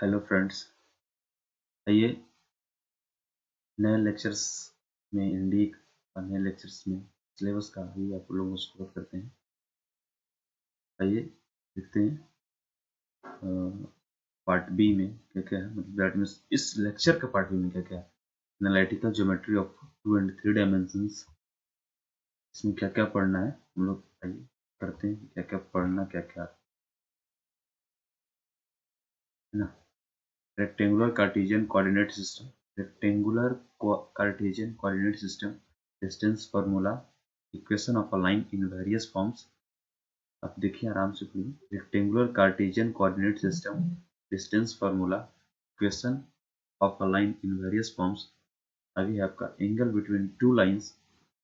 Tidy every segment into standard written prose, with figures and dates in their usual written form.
Hello friends, आइए नए lectures में हिंदी और नए लेक्चर्स में सिलेबस का भी आप लोगों को शुरू करते हैं। आइए देखते हैं पार्ट बी में क्या क्या है, मतलब दैट मीन्स इस लेक्चर का पार्ट बी में क्या क्या है। Analytical geometry of 2 and 3 dimensions, इसमें क्या क्या पढ़ना है हम लोग आइए करते हैं। क्या क्या पढ़ना, क्या क्या है ना। Rectangular Cartesian coordinate system, rectangular Cartesian coordinate system, distance formula, equation of a line in various forms. आप देखिए आराम से पढ़िए। Rectangular Cartesian coordinate system, distance formula, equation of a line in various forms. आगे है आपका angle between two lines,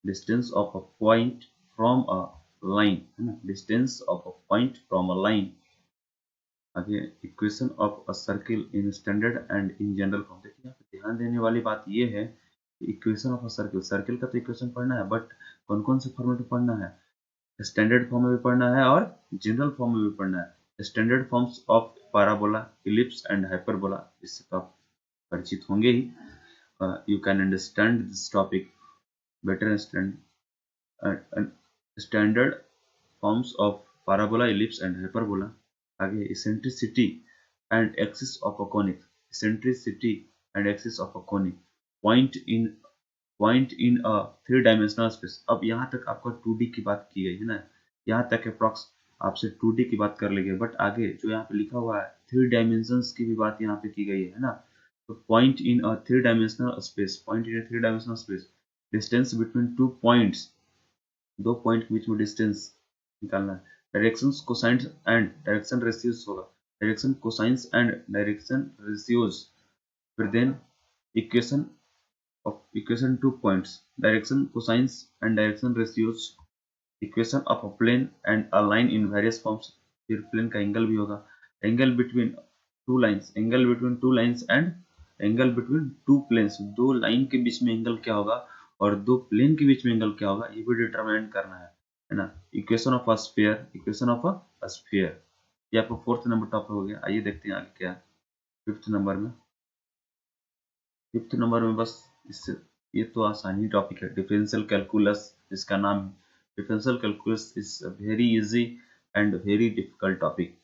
distance of a point from a line, है ना, distance of a point from a line. आगे equation of a circle in standard and in general form. देखिए यहाँ पे ध्यान देने वाली बात ये है कि equation of a circle, circle का तो इक्वेशन पढ़ना है, बट कौन कौन से फॉर्मेट में पढ़ना है। स्टैंडर्ड फॉर्म में भी पढ़ना है और जनरल फॉर्म में भी पढ़ना है। Standard forms of parabola, ellipse and hyperbola, इससे तो आप परिचित होंगे ही। You can understand this topic better. Standard forms of parabola, ellipse and hyperbola. आगे eccentricity and axis of a conic, eccentricity and axis of a conic, point in a 3 dimensional space. अब यहाँ तक आपका 2D की बात की गई है ना, यहाँ तक अप्रॉक्स आपसे 2D की बात कर ली गई, बट आगे जो यहाँ पे लिखा हुआ है 3 डायमेंशंस की भी बात यहाँ पे की गई है ना। तो point in a 3 dimensional space, point in a 3 dimensional space, distance between 2 points, दो पॉइंट के बीच में डिस्टेंस निकालना है। Directions, cosines and direction ratios होगा, direction cosines and direction ratios. फिर then equation of equation 2 points, direction cosines and direction ratios, equation of a plane and a line in various forms। फिर plane का angle भी होगा, angle between two lines, angle between two lines and angle between two planes. दो line के बीच में angle क्या होगा और दो प्लेन के बीच में एंगल क्या होगा, ये भी डिटरमाइन करना है ना। Equation of a sphere, equation of a sphere. ये आपका 4th नंबर टॉपिक हो गया। आइए देखते हैं आगे क्या है 5th नंबर में। 5th नंबर में बस इससे ये तो आसानी टॉपिक है, डिफरेंशियल कैलकुलस इसका नाम है। Differential calculus is very easy and very difficult topic,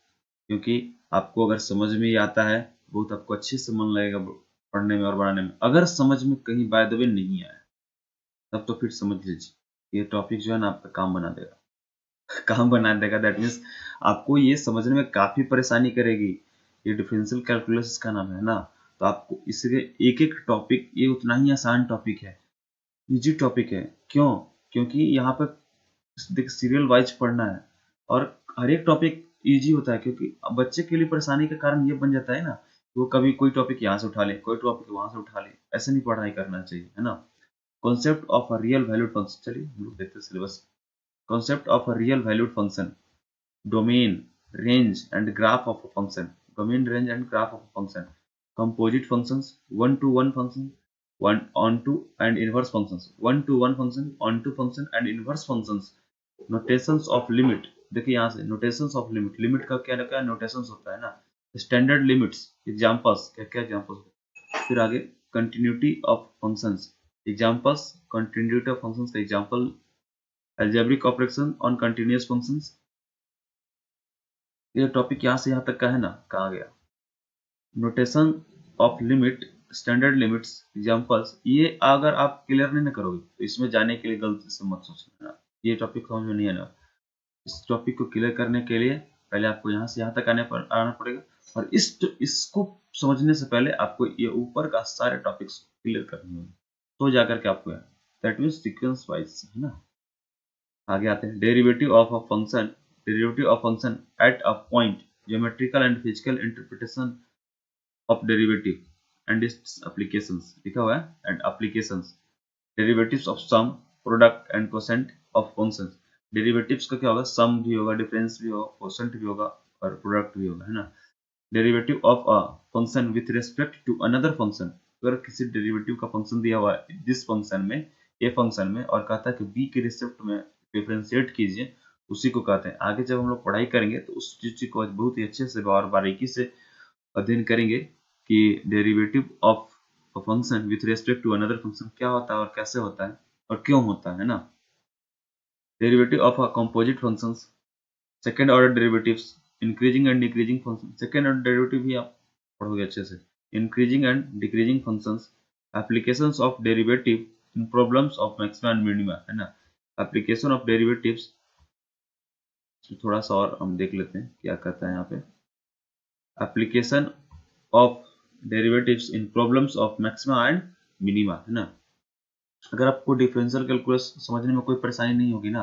क्योंकि आपको अगर समझ में ही आता है बहुत आपको अच्छे से मन लगेगा पढ़ने में और बनाने में। अगर समझ में कहीं बाय द वे नहीं आया तब तो फिर समझ लीजिए ये टॉपिक जो है ना आपका काम बना देगा काम बना देगा। दैट मीन्स आपको ये समझने में काफी परेशानी करेगी। ये डिफरेंशियल कैलकुलस इसका नाम है ना, तो आपको इसके एक एक टॉपिक, ये उतना ही आसान टॉपिक है, इजी टॉपिक है। क्यों? क्योंकि यहाँ पे देख सीरियल वाइज पढ़ना है और हर एक टॉपिक इजी होता है, क्योंकि बच्चे के लिए परेशानी का कारण ये बन जाता है ना, वो कभी कोई टॉपिक यहाँ से उठा ले, कोई टॉपिक वहां से उठा ले, ऐसे नहीं पढ़ाई करना चाहिए, है ना। Concept of a real valued function, चलिए हम लोग देखते हैं syllabus. Concept of a real valued function, domain, range and graph of a function, domain, range and graph of a function, composite functions, one to one function, one on to and inverse functions, one to one function, on to function and inverse functions, notations of limit। देखिए यहाँ से notations of limit, limit का क्या क्या notations होता है ना, standard limits, examples, क्या क्या examples। फिर आगे continuity of functions, examples, continuity of functions का example, algebraic operation on continuous functions। ये टॉपिक यहाँ से यहाँ तक का है ना, कहा गया notation of limit, standard limits, examples. ये अगर आप क्लियर नहीं ना करोगे तो इसमें जाने के लिए गलती से मत सोचना, ये टॉपिक समझ में नहीं आना। इस टॉपिक को क्लियर करने के लिए पहले आपको यहाँ से यहाँ तक आना पड़ेगा, और इसको समझने से पहले आपको ये ऊपर का सारे टॉपिक्स क्लियर करने होंगे, तो जाकर के आपको दैट मीन्स सीक्वेंस वाइज, है ना। आगे आते हैं derivative of a function, derivative of function at a point, geometrical and physical interpretation of derivative and its applications, लिखा हुआ है and applications. Derivatives of sum, product and quotient of functions. Derivatives का क्या होगा, सम भी होगा, डिफरेंस भी होगा, कोसेंट भी होगा और प्रोडक्ट भी होगा, है ना। Derivative of a function with respect to another function, अगर किसी डेरिवेटिव का फंक्शन दिया हुआ है दिस फंक्शन में, ए फंक्शन में, और कहता है कि बी के रिस्पेक्ट में डिफरेंशिएट कीजिए, उसी को कहते हैं। आगे जब हम लोग पढ़ाई करेंगे तो उस चीज को बहुत ही अच्छे से और बारीकी से अध्ययन करेंगे कि derivative of a function with respect to another function क्या होता है और कैसे होता है और क्यों होता है ना। Derivative of a composite functions, second order derivatives, increasing and decreasing function, second order derivative भी आप पढ़ोगे अच्छे से, increasing and decreasing functions, applications of derivative in problems of maxima and minima, है ना। एप्लीकेशन ऑफ डेरिवेटिव्स थोड़ा सा और हम देख लेते हैं क्या कहता है यहाँ पे। Application of derivatives in problems of maxima and minima, है ना। अगर आपको डिफरेंशियल कैलकुलस समझने में कोई परेशानी नहीं होगी ना,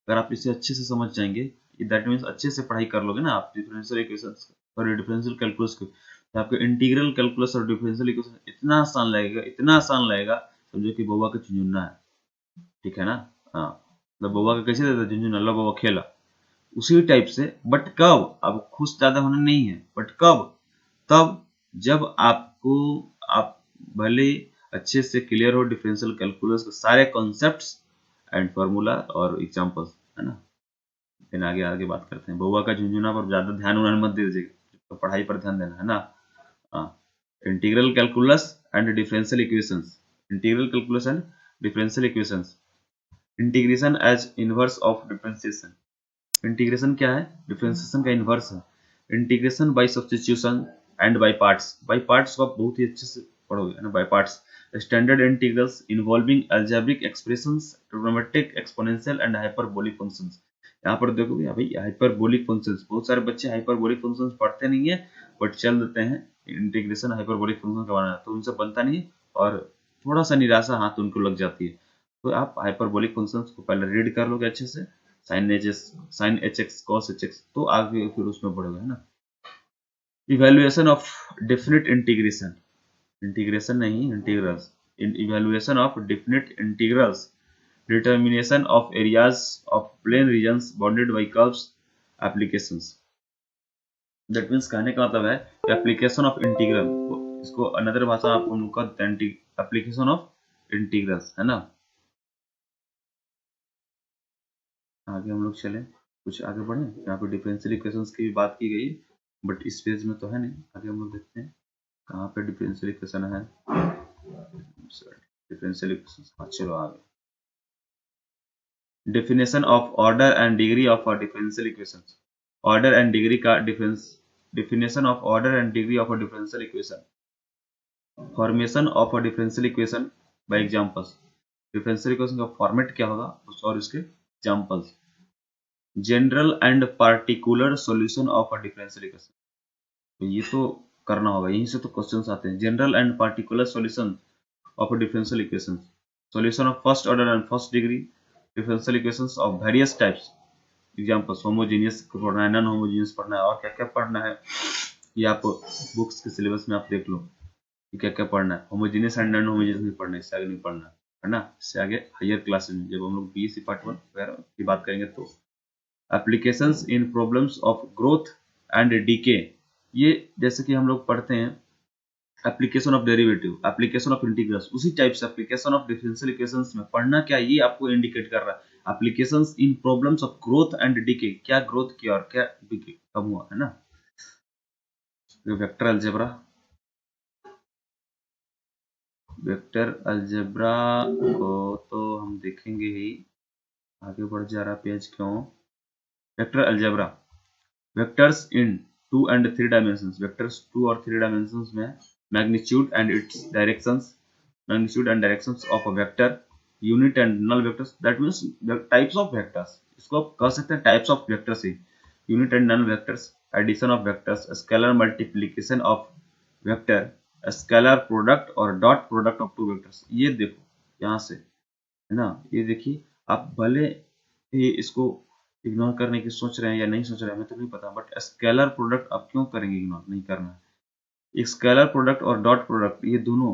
अगर आप इसे अच्छे से समझ जाएंगे, दैट मीन्स अच्छे से पढ़ाई कर लोगे ना आप डिफरेंशियल इक्वेशंस और डिफरेंशियल कैलकुलस को, तो आपको इंटीग्रल कैलकुलस और डिफरेंशियल इक्वेशन इतना आसान लगेगा, इतना आसान लगेगा, समझो कि बउआ का झुनझुना है, ठीक है ना। हाँ, मतलब बउआ का कैसे देता है झुनझुना, लो बउआ खेला, उसी टाइप से। बट कब, अब खुश ज्यादा होना नहीं है, बट कब, तब जब आपको, आप भले अच्छे से क्लियर हो डिफरेंशियल कैलकुलस के सारे कॉन्सेप्ट्स एंड फार्मूला और एग्जांपल्स, है ना। फिर आगे आगे बात करते हैं। बउआ का झुनझुना पर ज्यादा ध्यान उन्हें मत दीजिएगा, तो पढ़ाई पर ध्यान देना, है ना। हाँ, integral calculus and differential equations, integral calculus and differential equations, integration as inverse of differentiation. Integration क्या है, डिफरेंशिएशन का इनवर्स है। Integration by substitution and by parts, by parts को आप बहुत ही अच्छे से पढ़ोगे, है ना, by parts. Standard integrals involving algebraic expressions, trigonometric, exponential and hyperbolic functions. यहाँ पर देखोगे भाई हाइपरबोलिक फंक्शंस, बहुत सारे बच्चे हाइपरबोलिक फंक्शंस पढ़ते नहीं है, बट चल देते हैं इंटीग्रेशन हाइपरबोलिक फंक्शन का बनाना, तो उनसे बनता नहीं है, और थोड़ा सा निराशा हाथ उनको लग जाती है। तो आप हाइपरबोलिक फंक्शंस को पहले रीड कर लोगे अच्छे से, sine h s, sine h x, cos h x, तो आगे फिर उसमें बढ़ोगे, है ना। Evaluation of definite integration, integration नहीं integrals, in evaluation of definite integrals, determination of areas of plane regions bounded by curves, applications. That means कहने का मतलब है एप्लीकेशन ऑफ इंटीग्रल, इसको अनदर भाषा आप उनका एप्लीकेशन ऑफ इंटीग्रल्स, है ना। आगे हम लोग चलें, कुछ आगे बढ़े, यहाँ पे डिफरेंशियल इक्वेशंस की भी बात की गई, बट इस पेज में तो है नहीं। आगे हम लोग देखते हैं कहाँ पे डिफरेंशियल इक्वेशन है, डिफरेंशियल इक्वेशंस, हाँ चलो आगे। Definition of order and degree of a differential equations, order and degree का difference, definition of order and degree of a differential equation, formation of a differential equation by examples, differential equation का format क्या होगा और इसके examples, general and particular solution of a differential equation, तो ये तो करना होगा, यहीं से तो क्वेश्चंस आते हैं। General and particular solution of a differential equation, solution of first order and first degree differential equations of various types, examples, homogeneous पढ़ना है, नॉन होमोजेनियस पढ़ना है, और क्या क्या पढ़ना है ये आप बुक्स के सिलेबस में आप देख लो कि क्या क्या पढ़ना है। होमोजेनियस एंड नॉन होमोजेनियस नहीं पढ़ना है, इससे आगे नहीं पढ़ना है ना। इससे आगे हायर क्लासेस में जब हम लोग बीएससी पार्ट 1 वगैरह की बात करेंगे, तो applications in problems of growth and decay, ये जैसे कि हम लोग पढ़ते हैं application of derivative, application of integrals, उसी टाइप से एप्लीकेशन ऑफ डिफरेंशियल इक्वेशंस में पढ़ना क्या, ये आपको इंडिकेट कर रहा है। Applications in problems of growth and decay, क्या ग्रोथ किया और क्या डीके कम हुआ, है ना। वेक्टर अलजेब्रा, वेक्टर अलजेब्रा को तो हम देखेंगे ही, आगे बढ़ जा रहा पेज क्यों। Vector algebra, vectors in 2 and 3 dimensions, vectors 2 और 3 डायमेंशंस में magnitude and it's directions, magnitude and directions of a vector, unit and null vectors, that means the types of vectors, इसको आप कह सकते हैं types of vectors he, unit and null vectors, addition of vectors, scalar multiplication of vector, scalar product और dot product of two vectors। ये देखो यहाँ से, है ना, ये देखिए, आप भले ही इसको इग्नोर करने की सोच रहे हैं या नहीं सोच रहे हैं, हमें तो नहीं पता, बट स्केलर प्रोडक्ट आप क्यों करेंगे, इग्नोर नहीं करना है। एक स्केलर प्रोडक्ट और डॉट प्रोडक्ट, ये दोनों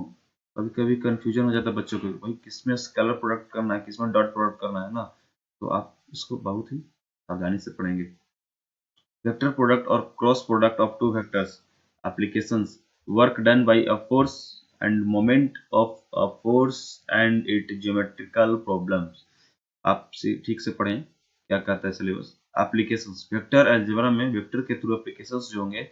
कभी कभी कंफ्यूजन हो जाता है बच्चों को, भाई किसमें स्केलर प्रोडक्ट करना है, किसमें डॉट प्रोडक्ट करना है ना, तो आप इसको बहुत ही सावधानी से पढ़ेंगे। वेक्टर प्रोडक्ट और cross product of two vectors, applications, work done by a force end moment of a force and it geometrical problems. आप ठीक से पढ़ें क्या कहता है सिलेबस। एप्लीकेशंस, वेक्टर अलजेब्रा में वेक्टर के थ्रू एप्लीकेशंस जो होंगे